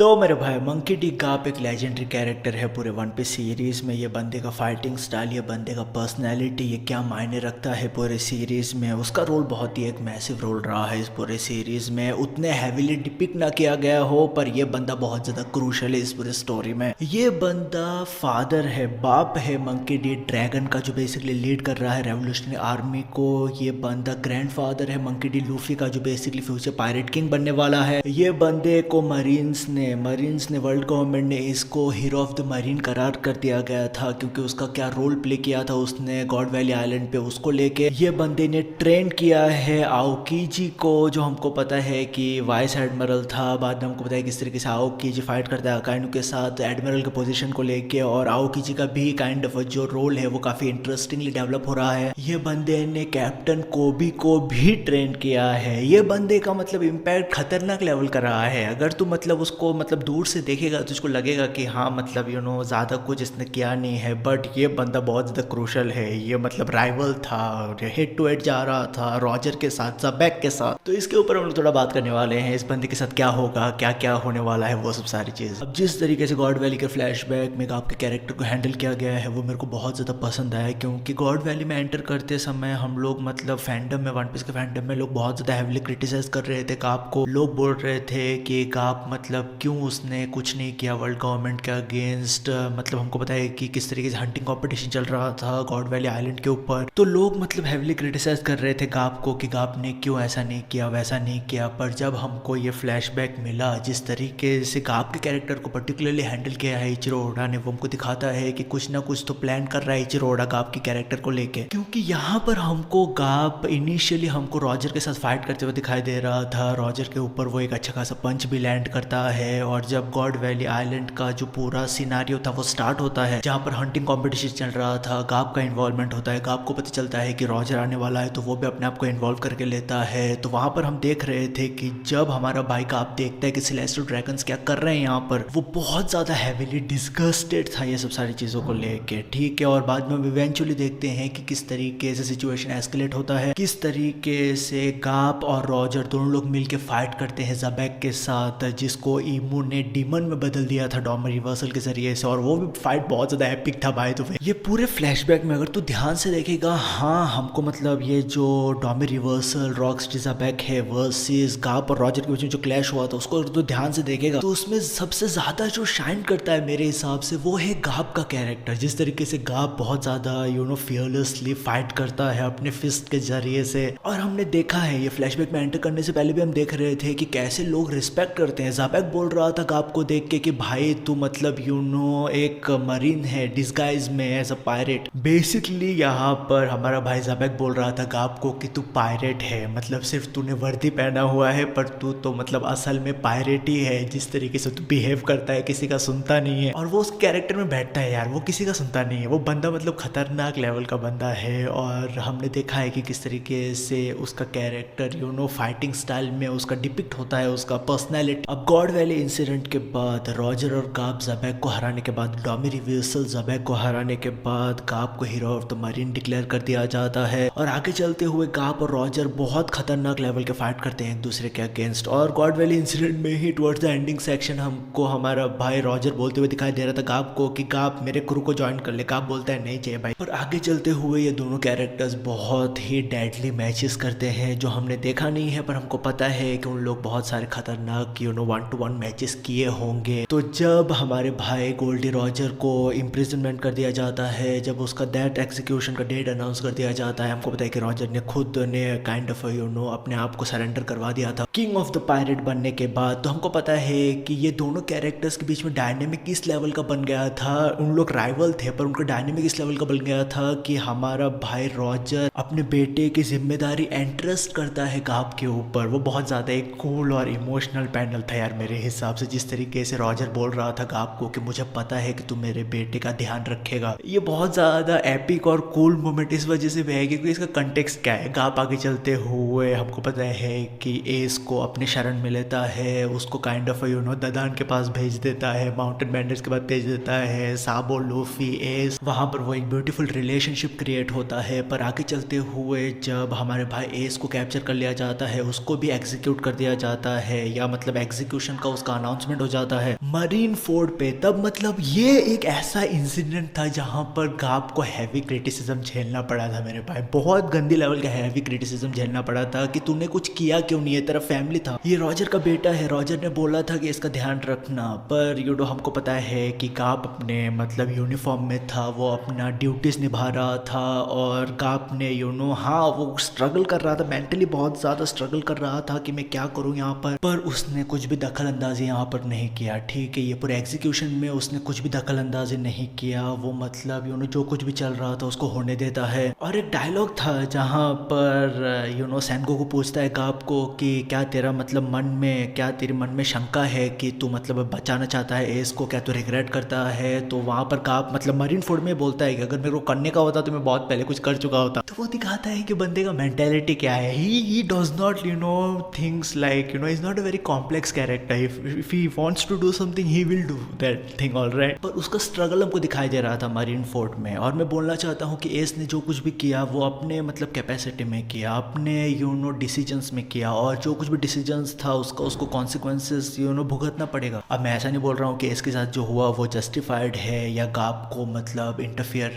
तो मेरे भाई मंकी डी गाप एक लेजेंडरी कैरेक्टर है पूरे वन पीस सीरीज में। ये बंदे का फाइटिंग स्टाइल, ये बंदे का पर्सनैलिटी, ये क्या मायने रखता है पूरे सीरीज में। उसका रोल बहुत ही एक मैसिव रोल रहा है इस पूरे सीरीज में। उतने हैवीली डिपिक्ट ना किया गया हो पर ये बंदा बहुत ज़्यादा क्रूशल है इस पूरे स्टोरी में। ये बंदा फादर है, बाप है मंकी डी ड्रैगन का, जो बेसिकली लीड कर रहा है रेवोल्यूशनरी आर्मी को। ये बंदा ग्रैंड फादर है मंकी डी लूफी का, जो बेसिकली फ्यूचर पायरेट किंग बनने वाला है। ये बंदे को मरीन्स ने वर्ल्ड गवर्नमेंट ने इसको हीरो ऑफ द मरीन करार कर दिया गया था, क्योंकि उसका क्या रोल प्ले किया था उसने गॉड वैली आइलैंड पे। उसको लेके ये बंदे ने ट्रेन किया है आओकीजी को, जो हमको पता है कि वाइस एडमिरल था। बाद में हमको पता है किस तरीके से आओकीजी फाइट करता है अकाइनो के साथ एडमिरल के पोजीशन को लेके। और आओकीजी का भी काइंड ऑफ जो रोल है वो काफी इंटरेस्टिंगली डेवलप हो रहा है। ये बंदे ने कैप्टन कोबी को भी ट्रेन किया है। ये बंदे का मतलब इम्पैक्ट खतरनाक लेवल का रहा है। अगर तू मतलब उसको मतलब दूर से देखेगा तो उसको लगेगा कि हाँ मतलब ज़्यादा कुछ इसने किया नहीं है, बट ये बंदा बहुत ज़्यादा क्रूशल है। ये मतलब राइवल था, हेड टू हेड जा रहा था रॉजर के साथ, ज़बैक के साथ। तो इसके ऊपर हम लोग थोड़ा बात करने वाले हैं, इस बंदे के साथ क्या होगा, क्या क्या होने वाला है, वो सब सारी चीज़। अब जिस तरीके से गॉड वैली के फ्लैशबैक में आपके कैरेक्टर को हैंडल किया गया है वो मेरे को बहुत ज़्यादा पसंद आया, क्योंकि गॉड वैली में एंटर करते समय हम लोग मतलब फैंडम में, वन पीस के फैंडम में लोग बहुत ज़्यादा हैवीली क्रिटिसाइज कर रहे थे गाप को। लोग बोल रहे थे कि गाप मतलब क्यों उसने कुछ नहीं किया वर्ल्ड गवर्नमेंट के अगेंस्ट। मतलब हमको पता है कि किस तरीके से हंटिंग कंपटीशन चल रहा था गॉड वैली आइलैंड के ऊपर, तो लोग मतलब हैवीली क्रिटिसाइज कर रहे थे गाप को कि गाप ने क्यों ऐसा नहीं किया, वैसा नहीं किया। पर जब हमको ये फ्लैशबैक मिला, जिस तरीके से गाप के कैरेक्टर को पर्टिकुलरली हैंडल किया है इचिरो ओडा ने, वो हमको दिखाता है कि कुछ ना कुछ तो प्लान कर रहा है इचिरो ओडा गाप के कैरेक्टर को लेके। क्योंकि यहाँ पर हमको गाप इनिशियली हमको रॉजर के साथ फाइट करते हुए दिखाई दे रहा था। रॉजर के ऊपर वो एक अच्छा खासा पंच भी लैंड करता है। और जब गॉड वैली आइलैंड का जो पूरा सिनारियो था वो स्टार्ट होता है, जहाँ पर हंटिंग कंपटीशन चल रहा था, गाप का इन्वॉल्वमेंट होता है। गाप को पता चलता है कि रॉजर आने वाला है, तो वो भी अपने आप को इन्वॉल्व करके लेता है। तो वहाँ पर हम देख रहे थे कि जब हमारा भाई गाप देखता है कि सेलेस्टियल ड्रैगन्स क्या कर रहे हैं यहाँ पर, वो बहुत ज़्यादा हैवीली डिस्गस्टेड था ये सब सारी चीज़ों को लेके, ठीक है। और बाद में हम इवेंचुअली देखते हैं कि किस तरीके से सिचुएशन एस्केलेट होता है, किस तरीके से गाप और रॉजर दोनों लोग मिलकर फाइट करते हैं ज़बैक के साथ, जिसको ईमू ने डीमन में बदल दिया था डॉमर रिवर्सल के जरिए से। और वो भी फाइट बहुत ज़्यादा एपिक था भाई। तो ये पूरे फ्लैशबैक में अगर तू ध्यान से देखेगा, हाँ हमको मतलब ये जो डॉमर रिवर्सल रॉक्स ज़बैक है वर्सेस गाप और रॉजर के बीच में जो क्लैश हुआ था, उसको अगर तू ध्यान से देखेगा तो उसमें सबसे ज़्यादा जो शाइन करता है मेरे हिसाब से वो है गाप का कैरेक्टर। जिस तरीके से गाप बहुत ज़्यादा फियरलेसली फाइट करता है अपने फिस्ट के जरिए से। और हमने देखा है ये फ्लैशबैक में एंटर करने से पहले भी हम देख रहे थे कि कैसे लोग रिस्पेक्ट करते हैं। ज़बैक बोल रहा था गाप को देख के कि भाई तू मतलब एक मरीन है डिस्गाइज में एज अ पायरेट। बेसिकली यहाँ पर हमारा भाई ज़बैक बोल रहा था गाप को कि तू पायरेट है, मतलब सिर्फ तूने वर्दी पहना हुआ है पर तू तो मतलब असल में पायरेट ही है। जिस तरीके से तू बिहेव करता है किसी का सुनता नहीं है, और वो उस कैरेक्टर में बैठता है यार, वो किसी का सुनता नहीं है। वो बंदा मतलब खतरनाक लेवल का बंदा है। और हमने देखा है कि किस तरीके से उसका कैरेक्टर फाइटिंग स्टाइल में उसका डिपिक्ट होता है, उसका पर्सनैलिटी। अब गॉड वैली इंसिडेंट के बाद रॉजर और गाप ज़बैक को हराने के बाद, डॉमर रिवर्सल ज़बैक को हराने के बाद गाप को hero of the marine declare कर दिया जाता है। और आगे चलते हुए गाप और रॉजर बहुत खतरनाक लेवल के फाइट करते हैं एक दूसरे के अगेंस्ट। और गॉड वैली इंसिडेंट में ही टुवर्ड्स द एंडिंग सेक्शन हमको हमारा भाई रॉजर बोलते हुए दिखाई दे रहा था गाप को कि गाप मेरे क्रू को ज्वाइन कर ले। गाप बोलता है नहीं चाहिए भाई। और आगे चलते हुए ये दोनों कैरेक्टर्स बहुत ही डेडली मैचेस करते हैं, जो हमने देखा नहीं है पर हमको पता है कि उन लोग बहुत सारे खतरनाक 1-to-1 मैचेस किए होंगे। तो जब हमारे भाई गोल्डी रॉजर को इम्प्रिजनमेंट कर दिया जाता है, जब उसका डेथ एग्जीक्यूशन का डेट अनाउंस कर दिया जाता है, हमको पता है कि रॉजर ने खुद ने काइंड ऑफ अपने आप को सरेंडर करवा दिया था किंग ऑफ द पायरेट बनने के बाद। तो हमको पता है कि ये दोनों कैरेक्टर्स के बीच में डायनेमिक किस लेवल का बन गया था। उन लोग राइवल थे पर उनका डायनेमिक इस लेवल का बन गया था कि हमारा भाई रॉजर अपने बेटे की जिम्मेदारी एंट्रस्ट करता है गाप के ऊपर। वो बहुत ज़्यादा एक कूल और इमोशनल पैनल था यार मेरे हिसाब से। जिस तरीके से रॉजर बोल रहा था गाप को कि मुझे पता है कि तू मेरे बेटे का ध्यान रखेगा, ये बहुत ज़्यादा एपिक और कूल मोमेंट इस वजह से भी है क्योंकि इसका कंटेक्स्ट क्या है। गाप आगे चलते हुए हमको पता है कि एस को अपने शरण में लेता है, उसको काइंड ऑफ ददान के पास भेज देता है, माउंटेन बैंडर्स के बाद भेज देता है, साबो लूफी एस, वहाँ पर वो एक ब्यूटीफुल रिलेशनशिप क्रिएट होता है। पर आगे चलते हुए जब हमारे भाई एस को कैप्चर कर लिया जाता है, उसको भी एग्जीक्यूट कर दिया जाता है, या मतलब एग्जीक्यूशन का उसका का अनाउंसमेंट हो जाता है मरीन फोर्ड पे। तब मतलब ये एक ऐसा इंसिडेंट था जहां पर गाप को हैवी क्रिटिसिज्म झेलना पड़ा था मेरे भाई, बहुत गंदी लेवल का हैवी क्रिटिसिज्म झेलना पड़ा था कि तूने कुछ किया क्यों नहीं है, तेरा फैमिली था, ये रॉजर का बेटा है, रॉजर ने बोला था कि इसका ध्यान रखना। पर हमको पता है कि गाप अपने मतलब यूनिफॉर्म में था, वो अपना ड्यूटीज निभा रहा था और गाप ने हाँ वो स्ट्रगल कर रहा था, मेंटली बहुत ज़्यादा स्ट्रगल कर रहा था कि मैं क्या करूँ यहाँ पर उसने कुछ भी दखल अंदाजी यहाँ पर नहीं किया। ठीक है, ये पूरे एग्जीक्यूशन में उसने कुछ भी दखल अंदाजी नहीं किया, वो मतलब जो कुछ भी चल रहा था उसको होने देता है। और एक डायलॉग था जहाँ पर सैनगो को पूछता है गाप को कि क्या तेरा मतलब तेरे मन में शंका है कि तू मतलब बचाना चाहता है एस को, क्या तू रिग्रेट करता है। तो वहाँ पर गाप मतलब मरीन फोर्ड में बोलता है कि अगर मेरे को करने का होता तो मैं बहुत पहले कुछ कर चुका होता। तो वो दिखाता है कि बंदे का मेंटेलिटी क्या है। He does not things like is not a very complex character. If he wants to do something he will do that thing, alright. पर उसका स्ट्रगल हमको दिखाई दे रहा था मरीन फोर्ड में। और मैं बोलना चाहता हूँ कि एस ने जो कुछ भी किया वो अपने मतलब कैपेसिटी में किया, अपने डिसीजंस में किया, और जो कुछ भी डिसीजंस था उसको कॉन्सिक्वेंसेस भुगतना पड़ेगा। अब मैं ऐसा नहीं बोल रहा हूँ कि इसके साथ जो हुआ वो जस्टिफाइड है या गाप को मतलब इंटरफियर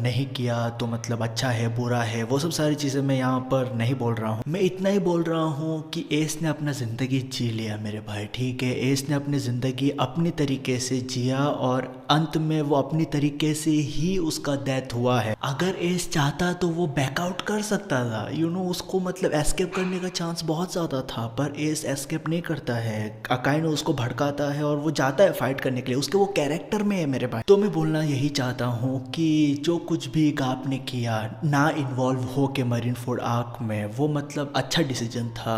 नहीं किया तो मतलब अच्छा है बुरा है, वो सब सारी चीज़ें मैं यहाँ पर नहीं बोल रहा हूँ। मैं इतना ही बोल रहा हूँ कि एस ने अपना ज़िंदगी जी लिया मेरे भाई। ठीक है, एस ने अपनी ज़िंदगी अपनी तरीके से जिया और अंत में वो अपनी तरीके से ही उसका डेथ हुआ है। अगर एस चाहता तो वो बैकआउट कर सकता था, उसको मतलब एस्केप करने का चांस बहुत ज़्यादा था, पर एस एस्केप नहीं करता है। अकाई उसको भड़काता है और वो जाता है फाइट करने के लिए, उसके वो कैरेक्टर में है मेरे भाई। तो मैं बोलना यही चाहता हूँ कि जो कुछ भी गाप ने किया ना इन्वॉल्व हो के मरीन फोर्ड आर्क में, वो मतलब अच्छा डिसीजन था।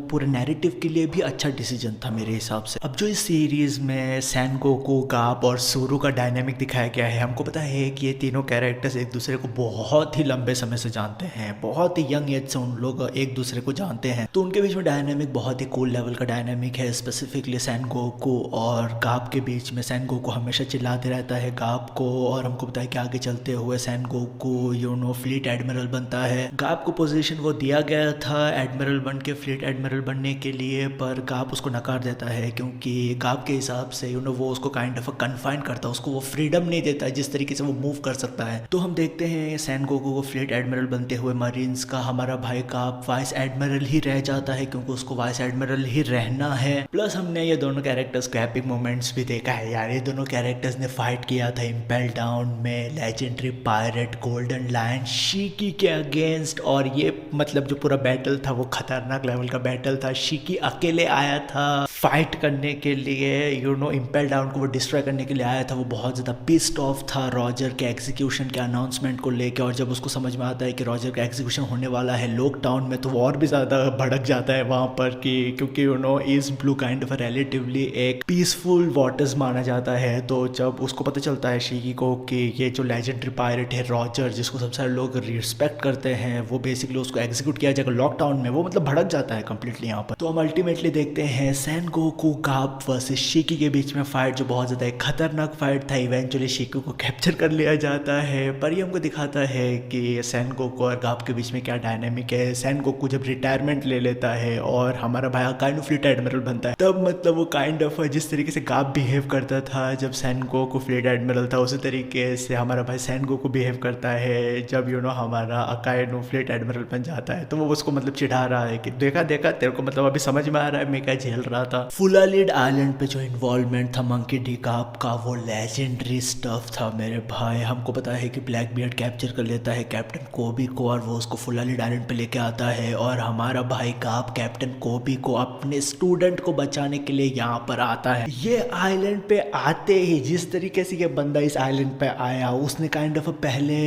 पूरे नैरेटिव के लिए भी अच्छा डिसीजन था मेरे हिसाब से। अब जो इस सीरीज में सैनगोकू, गाप और सूरू का डायनामिक दिखाया गया है, हमको पता है कि ये तीनों कैरेक्टर्स एक दूसरे को बहुत ही लंबे समय से जानते हैं, बहुत ही यंग एज से उन लोग एक दूसरे को जानते हैं। तो उनके बीच में डायनामिक बहुत ही कूल लेवल का डायनामिक है। स्पेसिफिकली सैनगोकू और गाप के बीच में सैनगोकू हमेशा चिल्लाते रहता है गाप को, और हमको पता है कि आगे चलते हुए सैनगोकू फ्लीट एडमिरल बनता है। गाप को पोजीशन वो दिया गया था एडमिरल बन के, फ्लीट एडमिरल बनने के लिए, पर गाप उसको नकार देता है क्योंकि गाप के हिसाब से वो उसको काइंड ऑफ कन्फाइन करता है, उसको वो फ्रीडम नहीं देता है जिस तरीके से वो मूव कर सकता है। तो हम देखते हैं सैनगोकू को फ्लीट एडमिरल बनते हुए मरीन्स का हमारा भाई गाप वाइस एडमिरल ही रह जाता है क्योंकि उसको वाइस एडमिरल ही रहना है। प्लस हमने ये दोनों कैरेक्टर्स को एपिक मोमेंट्स भी देखा है यार। ये दोनों कैरेक्टर्स ने फाइट किया था इम्पेल डाउन में लेजेंडरी पायरेट गोल्डन लायन शीकी के अगेंस्ट, और ये मतलब जो पूरा बैटल था वो खतरनाक लेवल का बैटल था। शीकी अकेले आया था फाइट करने के लिए, इम्पेल डाउन को वो डिस्ट्रॉय करने के लिए आया था। वो बहुत ज़्यादा पिस्ड ऑफ था रॉजर के एग्जीक्यूशन के अनाउंसमेंट को लेकर, और जब उसको समझ में आता है कि रॉजर का एग्जीक्यूशन होने वाला है लोक टाउन में, तो वो और भी ज़्यादा भड़क जाता है वहाँ पर कि क्योंकि east blue kind of relatively एक पीसफुल वाटर्स माना जाता है। तो जब उसको पता चलता है शीकी को कि ये जो लेजेंडरी पायरेट है रॉजर, जिसको सब सारे लोग रिस्पेक्ट करते हैं, वो बेसिकली उसको एग्जीक्यूट किया जाएगा लॉकडाउन में, वो मतलब भड़क जाता है कंप्लीटली यहाँ पर। तो हम अल्टीमेटली देखते हैं सैनगोकू गाप वर्सेस शीकी के बीच में फाइट, जो बहुत ज़्यादा एक खतरनाक फाइट था। इवेंचुअली शीकी को कैप्चर कर लिया जाता है, पर ये हमको दिखाता है कि सैनगोकू और गाप के बीच में क्या डायनेमिक है। सैनगोकू जब रिटायरमेंट ले लेता है और हमारा भाई काइंड ऑफ फ्लीट एडमिरल बनता है, तब मतलब वो काइंड ऑफ जिस तरीके से गाप बिहेव करता था जब सैनगोकू फ्लीट एडमिरल था, उसी तरीके से हमारा भाई सैनगोकू बिहेव करता है जब हमारा अकाई फ्लीट एडमिरल बन जाता है। तो वो उसको मतलब चिढ़ा रहा है कि देखा तेरे को मतलब अभी समझ में आ रहा है मैं क्या झेल रहा था। फुलालिड आइलैंड पे जो इन्वॉल्वमेंट था मंकी डी गाप का, वो लेजेंडरी स्टफ था मेरे भाई। हमको पता है कि ब्लैक बियर्ड कैप्चर कर लेता है कैप्टन कोबी को और वो उसको फुलालिड आइलैंड पे लेके आता है, और हमारा भाई गाप कैप्टन कोबी को अपने स्टूडेंट को बचाने के लिए यहाँ पर आता है। ये आइलैंड पे आते ही जिस तरीके से ये बंदा इस आइलैंड पे आया, उसने काइंड ऑफ पहले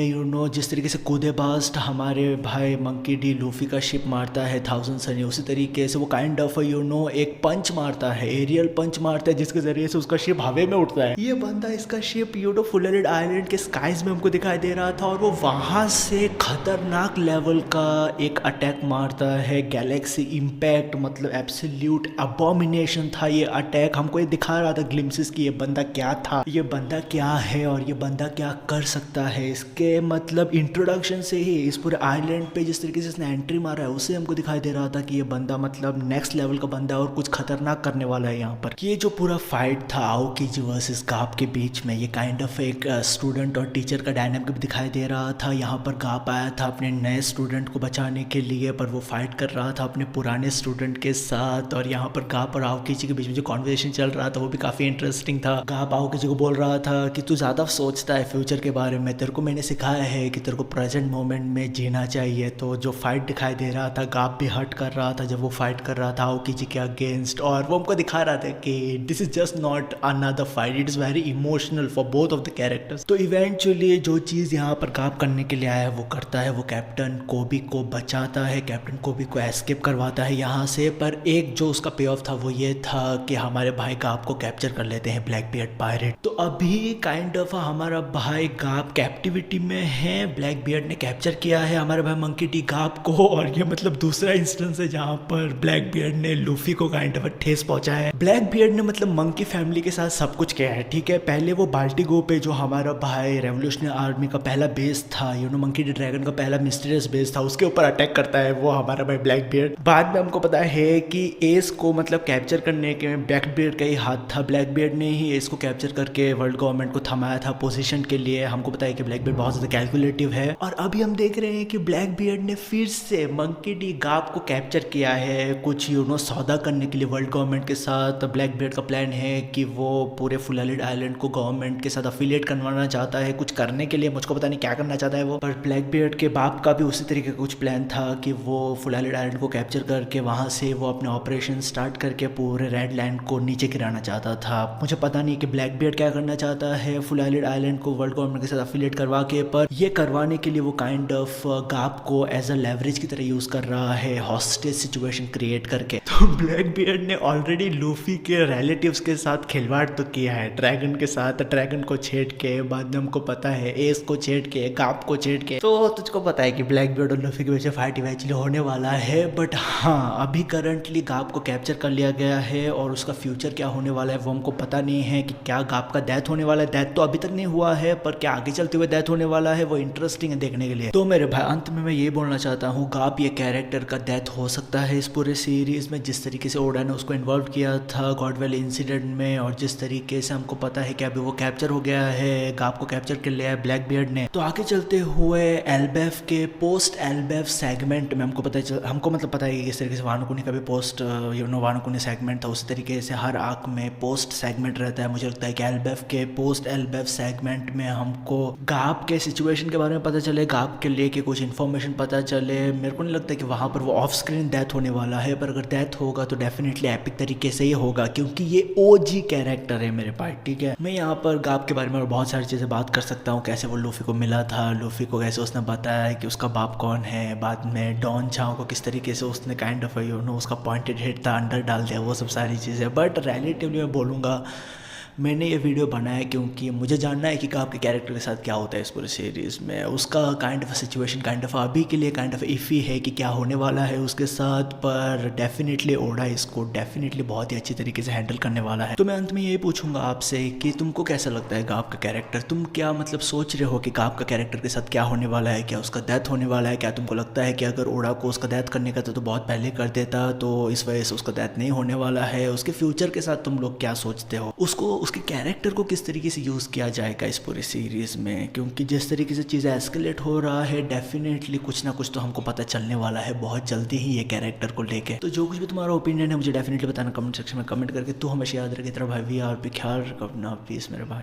जिस तरीके से कूदेबास्ट हमारे भाई मंकी डी लूफी का शिप मारता है थाउजेंड सनी, उसी तरीके से वो काइंड ऑफ एक पंच मारता है, एरियल पंच मारता है, जिसके जरिए से उसका शिप हवा में उठता है। ये बंदा इसका शिप फुलालिड आइलैंड के स्काइज में हमको दिखाई दे रहा था, और वो वहां से खतरनाक लेवल का एक अटैक मारता है, गैलेक्सी इम्पैक्ट, मतलब एब्सोल्यूट अबोमिनेशन था ये अटैक। हमको ये दिखा रहा था ग्लिम्सेस कि ये बंदा क्या था, ये बंदा क्या है और ये बंदा क्या कर सकता है। इसके मतलब इंट्रोडक्शन से ही इस पूरे आइलैंड पे जिस तरीके से इसने एंट्री मारा है, उससे हमको दिखाई दे रहा था कि ये बंदा मतलब नेक्स्ट लेवल का बंदा है और कुछ खतरनाक खतरनाक करने वाला है यहाँ पर। ये जो पूरा फाइट था आओकी वर्सेस गाप के बीच में, ये काइंड ऑफ एक स्टूडेंट और टीचर का डायनामिक भी दिखाई दे रहा था। यहाँ पर गाप आया था अपने नए स्टूडेंट को बचाने के लिए, पर वो फाइट कर रहा था अपने पुराने स्टूडेंट के साथ। और यहाँ पर गाप और आओकी के बीच में जो कॉन्वर्सेशन चल रहा था वो भी काफी इंटरेस्टिंग था। गाप आओकी को बोल रहा था कि तू ज्यादा सोचता है फ्यूचर के बारे में, तेरे को मैंने सिखाया है कि तेरे को प्रेजेंट मोमेंट में जीना चाहिए। तो जो फाइट दिखाई दे रहा था, गाप भी हर्ट कर रहा था जब वो फाइट कर रहा था आओकी के अगेंस्ट, और वो हमको दिखा रहा था कि this is just not another fight, it is very emotional for both of the characters. तो इवेंचुअली जो चीज यहाँ पर गाप करने के लिए आया है वो करता है, वो कैप्टन कोबी को बचाता है, कैप्टन कोबी को एस्केप करवाता है यहाँ से। पर एक जो उसका पे ऑफ था वो ये था कि हमारे भाई गाप को कैप्चर कर लेते हैं ब्लैक बियर्ड पायरेट। तो अभी काइंड ऑफ हमारा भाई गाप कैप्टिविटी में है, ब्लैक बियर्ड ने कैप्चर किया है हमारे भाई मंकी डी गाप को। और ये मतलब दूसरा इंस्टेंस है जहाँ पर ब्लैक बियर्ड ने लूफी को काइंड ऑफ ठेस पहुंचा है। ब्लैक बियर्ड ने मतलब मंकी फैमिली के साथ सब कुछ किया है, ठीक है। पहले वो बाल्टिगो पे जो हमारा भाई रेवोल्यूशनरी आर्मी का पहला बेस था, you know monkey D dragon का पहला मिस्टीरियस बेस था, उसके ऊपर अटैक करता है वो हमारा भाई ब्लैक बियर्ड। बाद में हमको पता है कि एस को मतलब कैप्चर करने के ब्लैक बियर्ड का ही हाथ था, ब्लैक बियर्ड ने ही एस को कैप्चर करके वर्ल्ड गवर्नमेंट को थमाया था पोजीशन के लिए। हमको पता है कि ब्लैक बियर्ड बहुत ज्यादा कैलकुलेटिव है। और अभी हम देख रहे हैं कि ब्लैक बियर्ड ने फिर से मंकी डी गाप को कैप्चर किया है कुछ सौदा करने के लिए वर्ल्ड गवर्नमेंट के साथ। ब्लैक बियर्ड का प्लान है कि वो पूरे फुल आइलैंड को गवर्नमेंट के साथ अफिलिएट करवाना चाहता है कुछ करने के लिए, मुझको पता नहीं क्या करना चाहता है वो। पर ब्लैक बियर्ड के बाप का भी उसी तरीके का कुछ प्लान था कि वो फुल आइलैंड को कैप्चर करके वहां से वो अपने ऑपरेशन स्टार्ट करके पूरे रेड लैंड को नीचे गिराना चाहता था। मुझे पता नहीं कि ब्लैक बियर्ड क्या करना चाहता है फुल आइलैंड को वर्ल्ड गवर्नमेंट के साथ अफिलिएट करवा के, पर ये करवाने के लिए वो काइंड ऑफ गाप को एज अ लेवरेज की तरह यूज कर रहा है, हॉस्टेज सिचुएशन क्रिएट करके। तो ब्लैक बियर्ड ने ऑलरेडी लूफी के रिलेटिव्स के साथ खिलवाड़ तो किया है, ड्रैगन के साथ, ड्रैगन को छेड़ के, बाद में हमको पता है एस को छेड़ के, गाप को छेड़ के। तो तुझको पता है कि ब्लैक बियर्ड और लूफी के बीच फाइट इवेंचुअली होने वाला है। बट हाँ, अभी करंटली गाप को कैप्चर कर लिया गया है और उसका फ्यूचर क्या होने वाला है वो हमको पता नहीं है कि क्या गाप का डेथ होने वाला है। डेथ तो अभी तक नहीं हुआ है, पर क्या आगे चलते हुए डेथ होने वाला है वो इंटरेस्टिंग है देखने के लिए। तो मेरे भाई अंत में मैं ये बोलना चाहता हूँ, गाप ये कैरेक्टर का डेथ हो सकता है इस पूरे सीरीज में, जिस तरीके से ओडा ने उसको इन्वॉल्व किया था गॉड वैली इंसिडेंट में, और जिस तरीके से हमको पता है कि अभी वो कैप्चर हो गया है, गाप को कैप्चर कर लिया है ब्लैक बियर्ड ने। तो आगे चलते हुए एल्बेफ के पोस्ट एल्बेफ सेगमेंट में हमको मतलब पता है कि इस तरीके से वानो कूनी का भी पोस्ट वानो कूनी सेगमेंट था, उसी तरीके से हर आर्क में पोस्ट सेगमेंट रहता है। मुझे लगता है कि एल्बेफ के पोस्ट एल्बेफ सेगमेंट में हमको गाप के सिचुएशन के बारे में पता चले, गाप के लिए कुछ इन्फॉर्मेशन पता चले। मेरे को नहीं लगता कि वहाँ पर वो ऑफ स्क्रीन डेथ होने वाला है, पर अगर डेथ होगा तो डेफिनेटली एपिक तरीके से ही होगा, क्योंकि ये ओजी कैरेक्टर है मेरे पास, ठीक है। मैं यहाँ पर गाप के बारे में बहुत सारी चीज़ें बात कर सकता हूँ, कैसे वो लूफी को मिला था, लूफी को कैसे उसने बताया कि उसका बाप कौन है, बाद में डॉन चाओ को किस तरीके से उसने काइंड ऑफ उसका पॉइंटेड हिट था अंडर डाल दिया, वो सब सारी चीज़ें। बट रिलेटिवली मैं बोलूँगा मैंने ये वीडियो बनाया क्योंकि मुझे जानना है कि गाप के कैरेक्टर के साथ क्या होता है इस पूरे सीरीज़ में। उसका kind of situation kind of अभी के लिए काइंड ऑफ इफ़ी है कि क्या होने वाला है उसके साथ, पर डेफिनेटली ओडा इसको डेफिनेटली बहुत ही अच्छी तरीके से हैंडल करने वाला है। तो मैं अंत में यही पूछूंगा आपसे कि तुमको कैसा लगता है गाप का कैरेक्टर, तुम क्या मतलब सोच रहे हो कि गाप का कैरेक्टर के साथ क्या होने वाला है, क्या उसका डेथ होने वाला है? क्या तुमको लगता है कि अगर ओडा को उसका डेथ करने का था तो बहुत पहले कर देता, तो इस वजह से उसका डेथ नहीं होने वाला है? उसके फ्यूचर के साथ तुम लोग क्या सोचते हो, उसको उसके कैरेक्टर को किस तरीके से यूज़ किया जाएगा इस पूरी सीरीज़ में? क्योंकि जिस तरीके से चीज़ें एस्केलेट हो रहा है डेफिनेटली कुछ ना कुछ तो हमको पता चलने वाला है बहुत जल्दी ही ये कैरेक्टर को लेके। तो जो कुछ भी तुम्हारा ओपिनियन है मुझे डेफिनेटली बताना कमेंट सेक्शन में कमेंट करके। तू हमेशा याद रखे तेरा भाई VR पे ख्याल रखो अपना, पीस मेरे भाई।